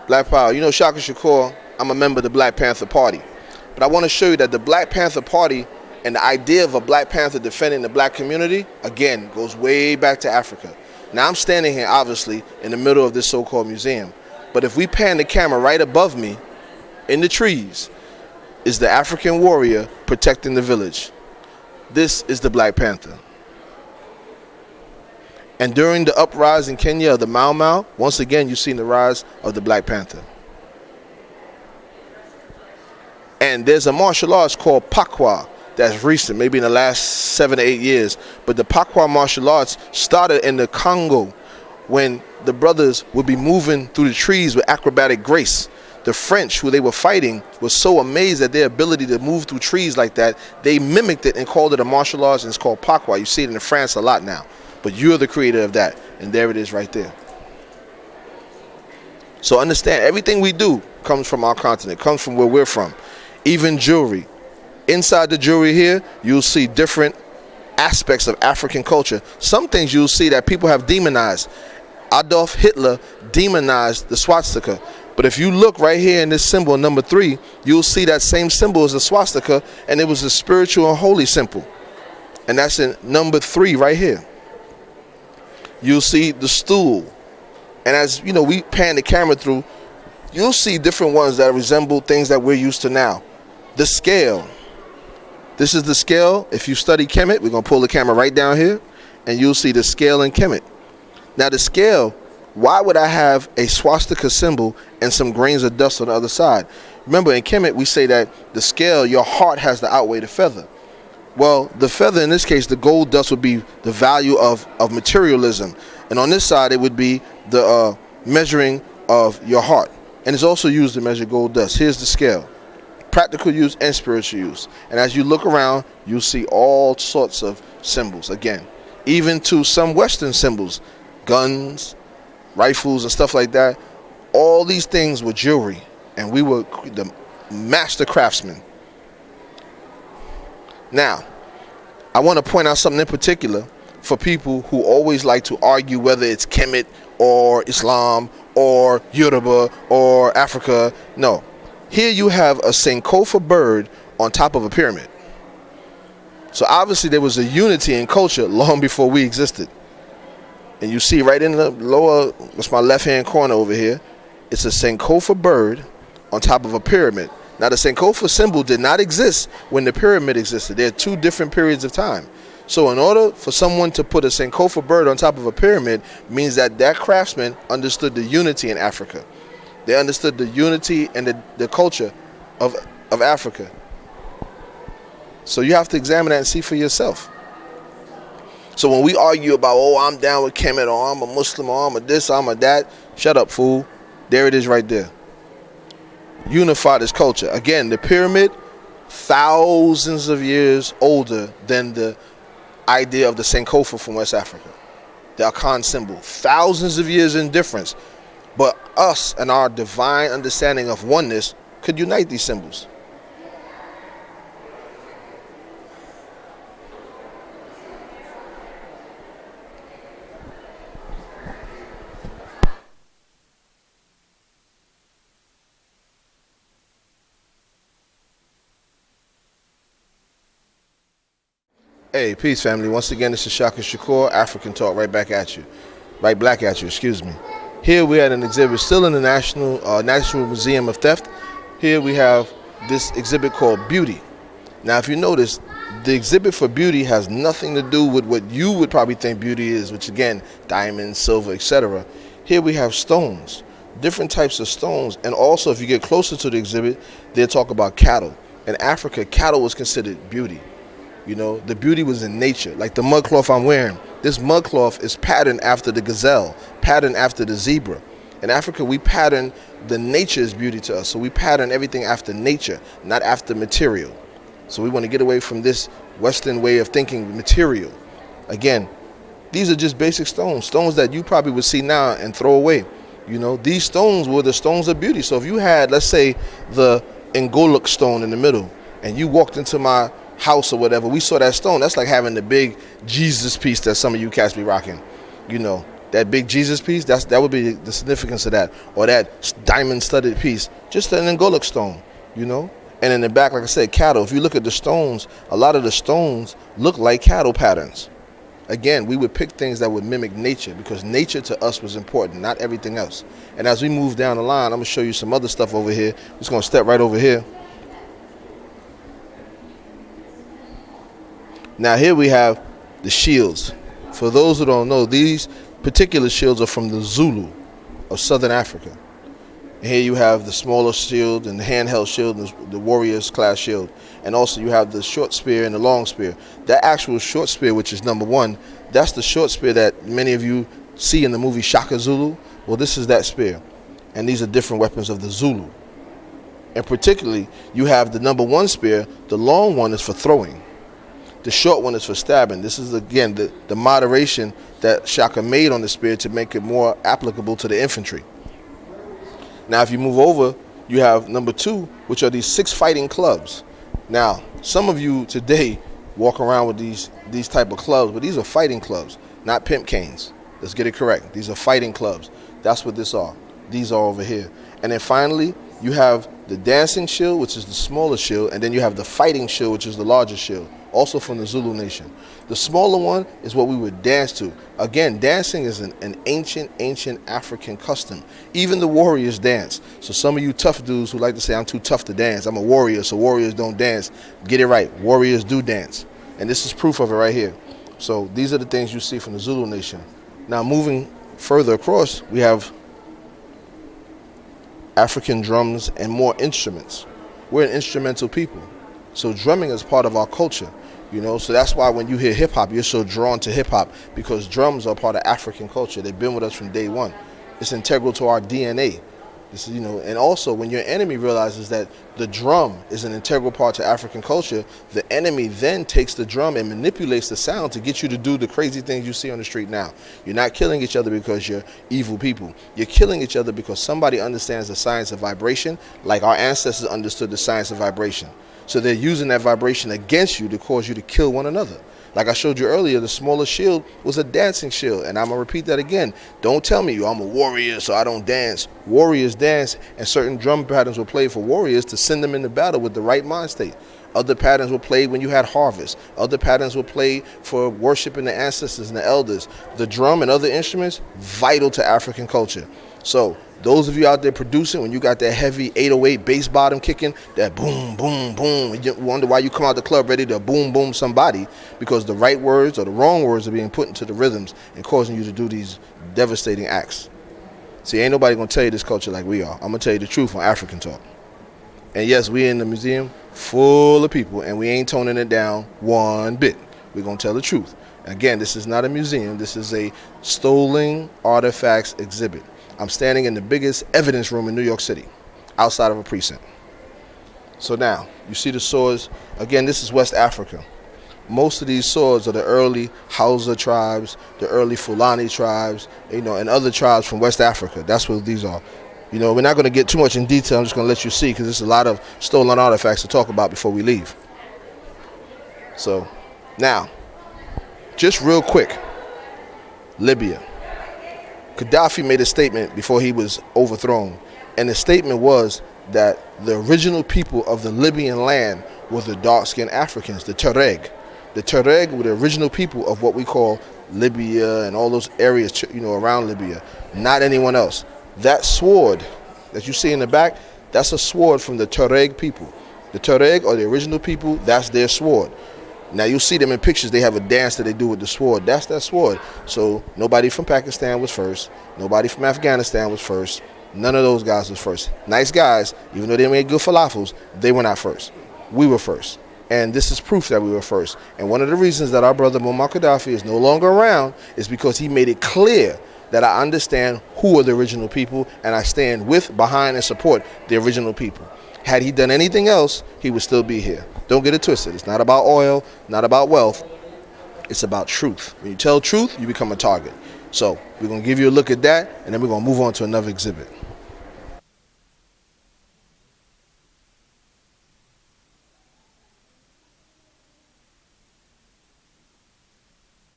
Black Power. You know, Shaka Shakur, I'm a member of the Black Panther Party. But I want to show you that the Black Panther Party and the idea of a Black Panther defending the black community, again, goes way back to Africa. Now, I'm standing here, obviously, in the middle of this so-called museum. But if we pan the camera right above me, in the trees, is the African warrior protecting the village. This is the Black Panther. And during the uprising in Kenya of the Mau Mau, once again, you've seen the rise of the Black Panther. And there's a martial arts called Pakwa that's recent, maybe in the last 7 to 8 years. But the Pakwa martial arts started in the Congo when the brothers would be moving through the trees with acrobatic grace. The French, who they were fighting, was so amazed at their ability to move through trees like that, they mimicked it and called it a martial arts, and it's called Pakwa. You see it in France a lot now. But you're the creator of that, and there it is right there. So understand, everything we do comes from our continent, comes from where we're from. Even jewelry. Inside the jewelry here, you'll see different aspects of African culture. Some things you'll see that people have demonized. Adolf Hitler demonized the swastika. But if you look right here in this symbol, number 3, you'll see that same symbol as the swastika, and it was a spiritual and holy symbol. And that's in number 3 right here. You'll see the stool. And as you know, we pan the camera through, you'll see different ones that resemble things that we're used to now. The scale. This is the scale. If you study Kemet, we're going to pull the camera right down here, and you'll see the scale in Kemet. Now the scale, why would I have a swastika symbol and some grains of dust on the other side? Remember, in Kemet, we say that the scale, your heart has to outweigh the feather. Well, the feather, in this case, the gold dust would be the value of materialism. And on this side, it would be the measuring of your heart. And it's also used to measure gold dust. Here's the scale. Practical use and spiritual use. And as you look around, you'll see all sorts of symbols. Again, even to some Western symbols, guns, rifles, and stuff like that. All these things were jewelry. And we were the master craftsmen. Now, I want to point out something in particular for people who always like to argue whether it's Kemet or Islam or Yoruba or Africa. No. Here you have a Sankofa bird on top of a pyramid. So obviously there was a unity in culture long before we existed. And you see right in the lower, that's my left-hand corner over here, it's a Sankofa bird on top of a pyramid. Now, the Sankofa symbol did not exist when the pyramid existed. There are 2 different periods of time. So in order for someone to put a Sankofa bird on top of a pyramid means that that craftsman understood the unity in Africa. They understood the unity and the culture of Africa. So you have to examine that and see for yourself. So when we argue about, oh, I'm down with Kemet, or I'm a Muslim, or I'm a this, or I'm a that, shut up, fool. There it is right there. Unify this culture. Again, the pyramid, thousands of years older than the idea of the Sankofa from West Africa. The Akan symbol. Thousands of years in difference. But us and our divine understanding of oneness could unite these symbols. Hey, peace, family. Once again, this is Shaka Shakur, Afrikan Talk, right back at you. Right back at you, excuse me. Here we had an exhibit still in the National Museum of Theft. Here we have this exhibit called Beauty. Now, if you notice, the exhibit for beauty has nothing to do with what you would probably think beauty is, which again, diamonds, silver, etc. Here we have stones, different types of stones. And also, if you get closer to the exhibit, they'll talk about cattle. In Africa, cattle was considered beauty. You know, the beauty was in nature. Like the mud cloth I'm wearing. This mud cloth is patterned after the gazelle, patterned after the zebra. In Africa, we pattern the nature's beauty to us. So we pattern everything after nature, not after material. So we want to get away from this Western way of thinking material. Again, these are just basic stones, stones that you probably would see now and throw away. You know, these stones were the stones of beauty. So if you had, let's say, the Ngolok stone in the middle, and you walked into my house or whatever, we saw that stone, that's like having the big Jesus piece that some of you cats be rocking. You know, that big Jesus piece, that would be the significance of that, or that diamond-studded piece, just an Ngolok stone, you know. And in the back, like I said, cattle. If you look at the stones, a lot of the stones look like cattle patterns. Again, we would pick things that would mimic nature, because nature to us was important, not everything else. And as we move down the line, I'm going to show you some other stuff over here. I'm just going to step right over here. Now here we have the shields. For those who don't know, these particular shields are from the Zulu of Southern Africa. And here you have the smaller shield and the handheld shield and the warrior's class shield. And also you have the short spear and the long spear. That actual short spear, which is number 1, that's the short spear that many of you see in the movie Shaka Zulu. Well, this is that spear. And these are different weapons of the Zulu. And particularly, you have the number 1 spear. The long one is for throwing. The short one is for stabbing. This is, again, the moderation that Shaka made on the spear to make it more applicable to the infantry. Now, if you move over, you have number 2, which are these 6 fighting clubs. Now, some of you today walk around with these type of clubs, but these are fighting clubs, not pimp canes. Let's get it correct. These are fighting clubs. That's what these are. These are over here. And then finally, you have the dancing shield, which is the smaller shield, and then you have the fighting shield, which is the larger shield, also from the Zulu nation. The smaller one is what we would dance to. Again, dancing is an ancient African custom. Even the warriors dance. So some of you tough dudes who like to say, I'm too tough to dance, I'm a warrior, so warriors don't dance. Get it right. Warriors do dance. And this is proof of it right here. So these are the things you see from the Zulu nation. Now moving further across, we have African drums and more instruments. We're an instrumental people. So drumming is part of our culture, you know. So that's why when you hear hip hop, you're so drawn to hip hop, because drums are part of African culture. They've been with us from day one. It's integral to our DNA. This is, you know, and also when your enemy realizes that the drum is an integral part to African culture, the enemy then takes the drum and manipulates the sound to get you to do the crazy things you see on the street now. You're not killing each other because you're evil people. You're killing each other because somebody understands the science of vibration, like our ancestors understood the science of vibration. So they're using that vibration against you to cause you to kill one another. Like I showed you earlier, the smaller shield was a dancing shield. And I'm going to repeat that again. Don't tell me I'm a warrior, so I don't dance. Warriors dance, and certain drum patterns were played for warriors to send them into battle with the right mind state. Other patterns were played when you had harvest. Other patterns were played for worshiping the ancestors and the elders. The drum and other instruments, vital to African culture. So those of you out there producing, when you got that heavy 808 bass bottom kicking, that boom, boom, boom, and you wonder why you come out the club ready to boom, boom somebody, because the right words or the wrong words are being put into the rhythms and causing you to do these devastating acts. See, ain't nobody going to tell you this culture like we are. I'm going to tell you the truth on Afrikan Talk. And yes, we in the museum full of people, and we ain't toning it down one bit. We're going to tell the truth. Again, this is not a museum. This is a stolen artifacts exhibit. I'm standing in the biggest evidence room in New York City, outside of a precinct. So now, you see the swords. Again, this is West Africa. Most of these swords are the early Hausa tribes, the early Fulani tribes, you know, and other tribes from West Africa. That's what these are. You know, we're not going to get too much in detail. I'm just going to let you see, because there's a lot of stolen artifacts to talk about before we leave. So, now, just real quick, Libya. Gaddafi made a statement before he was overthrown, and the statement was that the original people of the Libyan land were the dark-skinned Africans, the Tuareg. The Tuareg were the original people of what we call Libya and all those areas, you know, around Libya, not anyone else. That sword that you see in the back, that's a sword from the Tuareg people. The Tuareg are the original people, that's their sword. Now you see them in pictures, they have a dance that they do with the sword. That's that sword. So nobody from Pakistan was first. Nobody from Afghanistan was first. None of those guys was first. Nice guys, even though they made good falafels, they were not first. We were first. And this is proof that we were first. And one of the reasons that our brother Muammar Gaddafi is no longer around is because he made it clear that I understand who are the original people, and I stand with, behind, and support the original people. Had he done anything else, he would still be here. Don't get it twisted. It's not about oil, not about wealth. It's about truth. When you tell truth, you become a target. So we're going to give you a look at that, and then we're going to move on to another exhibit.